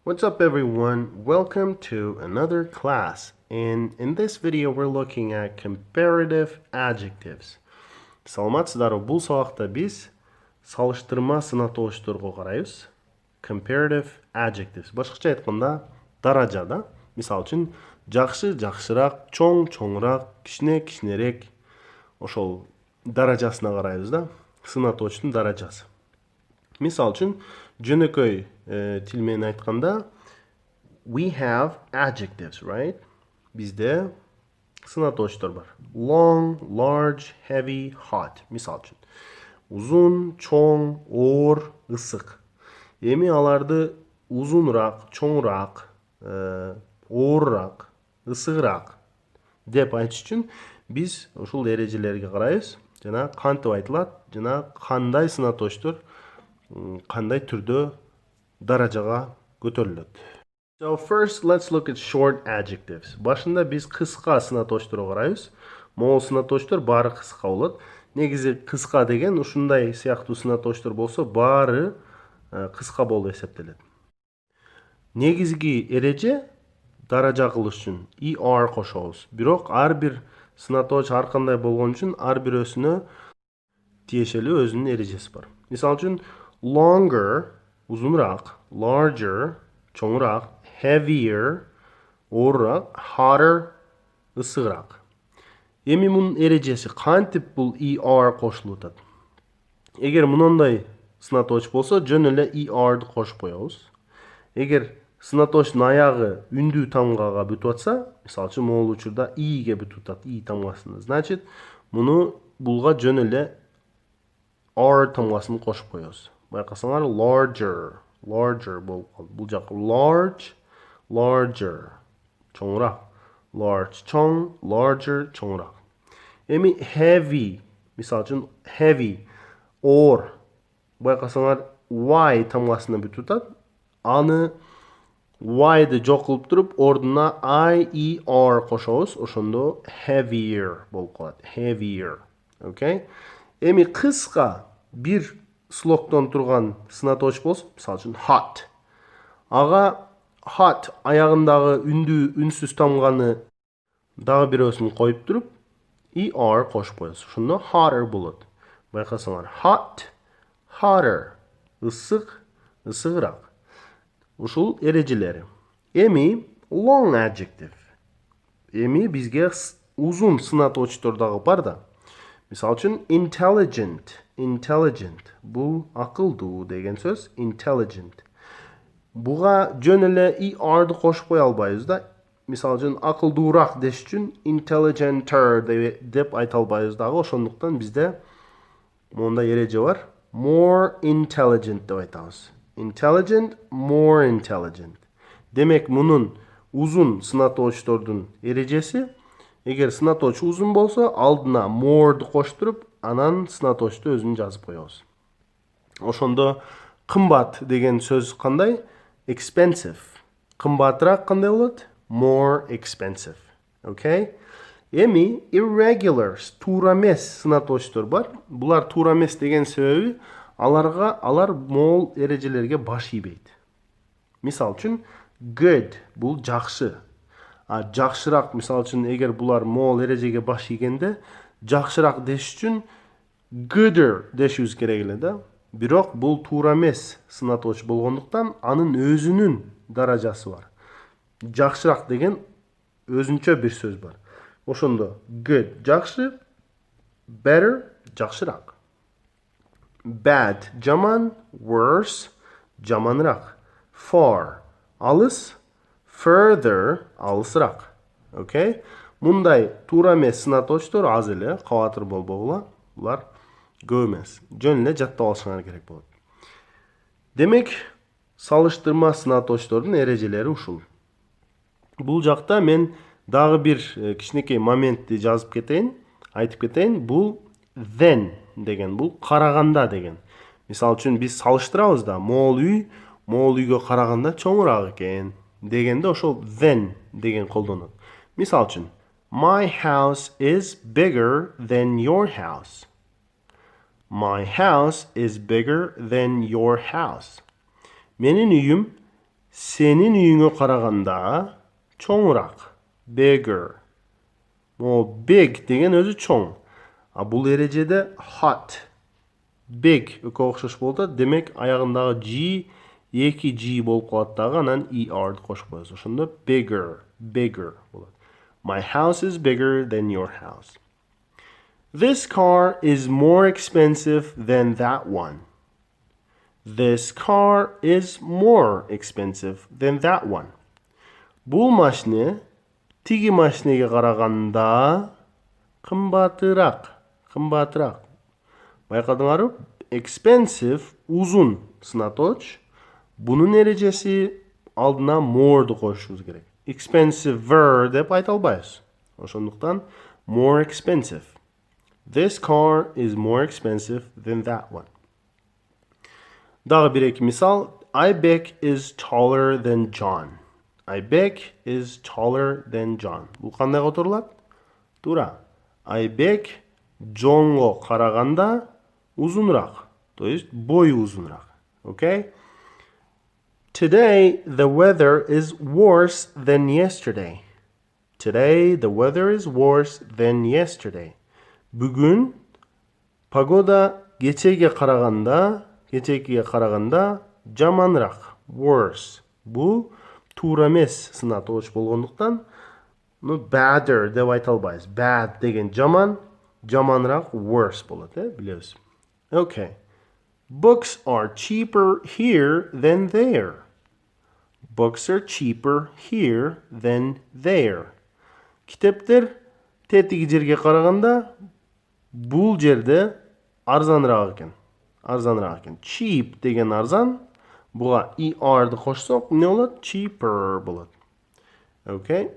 What's up everyone? Welcome to another class. And in this video we're looking at comparative adjectives. Саламатсыздарбы, бул сабакта биз салыштырма сынатоочторго карайбыз. Comparative adjectives. Башкача айтканда даража да. Мисалы үчүн жакшы, жакшыраак, чоң, чоңураак, кичине, кичинерээк. Ошол даражасына карайбыз да. Сынатоочтун даражасы. Мисалы үчүн жөнөкөй тил менен айтканда we have adjectives, right? Бизде сынатоочтор бар. Long, large, heavy, hot. Мисалы үчүн узун, чоң, оор, ысык. Эми аларды узунураак, чоңураак, оорураак, ысыгыраак деп айтыш үчүн биз ушул эрежелерге карайбыз. Жана кантип айтылат, жана кандай сынатоочтор кандай түрдө даражага көтөрүлөт. So first let's look at short adjectives. Башында биз кыска сынатоочторго карайбыз. Могул сынатоочтор баары кыска болот. Негизи кыска деген ушундай сыяктуу сынатоочтор болсо баары кыска болуп эсептелет. Негизги эреже даража кылыш үчүн er кошобуз. Бирок ар бир сынатооч ар кандай болгон үчүн ар бирөөсүнө тиешелүү өзүнүн эрежеси бар. Мисалы үчүн longer uzunrak, larger çoğurak, heavier оорураак, hotter ысыгыраак. Эми мунун эрежеси кантип бул er кошулуп атат? Эгер мындай сынатооч болсо жөн эле er'ди кошуп коебуз. Эгер сынатоочтун аягы үндүү тамгага бүтүп атса, мисалы үчүн могул учурда иге бүтүп атат, и тамгасына. Значит, муну булга жөн эле r тамгасын кошуп коебуз. Байкасаңар larger болуп калды. Бул жак larger чоңураак. Large чоң, larger чоңураак. Эми heavy, мисалы үчүн heavy оор. Байкасаңар y тамгасына бүтүп атат. Аны y'ды жок кылып туруп, ордуна er кошобуз. Ошондо heavier болуп калат. Heavier. Okay? Эми кыска бир слогтон турган сынатооч болсо, мисалы үчүн hot. Ага hot аягындагы үнсүз тамганы дагы бирөөсүн коюп туруп, er кошуп коебуз. Ошондо hotter болот. Байкасаңар hot, hotter. Ысык, ысыгыраак. Ушул эрежелери. Эми long adjective. Эми бизге узун сынатоочтор дагы бар да. Мисалы үчүн intelligent. Бул акылдуу деген сөз. Intelligent. Буга жөн эле er'ди кошуп кое албайбыз да. Мисалы үчүн акылдуураак деш үчүн intelligenter деп айта албайбыз дагы. Ошондуктан бизде мондай эреже бар. More intelligent деп айтабыз. Intelligent, more intelligent. Демек мунун узун сынатоочтордун эрежеси, эгер сынатооч узун болсо, алдына more'ду коштуруп, анан сынатоочту өзүн жазып коебуз. Ошондо кымбат деген сөз кандай? Expensive. Кымбатыраак кандай болот? More expensive. Okay? Эми irregulars, туура эмес сынатоочтор бар. Булар туура эмес деген себеби алар могул эрежелерге баш ийбейт. Мисалы үчүн good бул жакшы. Жакшыраак, мисалы үчүн эгер булар могул эрежеге баш ийгенде, жакшыраак деш үчүн gooder дешибиз керек эле да. Бирок бул туура эмес сынатооч болгондуктан анын өзүнүн даражасы бар. Жакшыраак деген өзүнчө бир сөз бар. Ошондо good жакшы, better жакшыраак. Bad жаман, worse жаманыраак. Far алыс, further алысыраак. Okay? Мундай туура эмес сынатоочтор аз эле, кабатыр болбогула. Булар көп эмес. Жөн эле жаттап алышыңар керек болот. Демек, салыштырма сынатоочтордун эрежелери ушул. Бул жакта мен дагы бир кичинекей моментти жазып кетейин, айтып кетейин. Бул then деген, бул караганда деген. Мисалы үчүн биз салыштырабыз да, могул үйгө караганда чоңураак экен дегенде ошол then деген колдонот. Мисалы үчүн my house is bigger than your house. My house is bigger than your house. Менин үйүм Senin үйüңө караганда чоңураак. Bigger. О, big деген өзү чоң. А бул эрежеде hot. Big өкө окшош болуп атат. Демек аягындагы G эки G болуп калат дагы, анан ER кошуп коебуз. Ошондо bigger, bigger болот. My house is bigger than your house. This car is more expensive than that one. This car is more expensive than that one. Бул машина тиги машинеге караганда кымбатыраак. Байкадыңарбы? Expensive uzun сынатооч. Бунун эрежеси алдына more'ду кошушубуз керек. Expensiver деп айта албайбыз. Ошондуктан more expensive. This car is more expensive than that one. Дагы бир эки мисал. Айбек is taller than John. Айбек is taller than John. Бул кандай которулат? Туура. Айбек Джонго караганда узунураак. То есть бою узунураак. Okay? Today the weather is worse than yesterday. Today the weather is worse than yesterday. Бүгүн погода кечеге караганда жаманыраак. Worse. Бул туура эмес сынатооч болгондуктан badder деп айта албайбыз. Bad деген жаман, жаманыраак worse болот, билебиз. Okay. Books are cheaper here than there. Books are cheaper here than there. Китептер тетиги жерге караганда бул жерде арзаныраак экен. Cheap деген арзан. Буга ER'ды кошсок, эмне болот? Cheaper болот. Okay.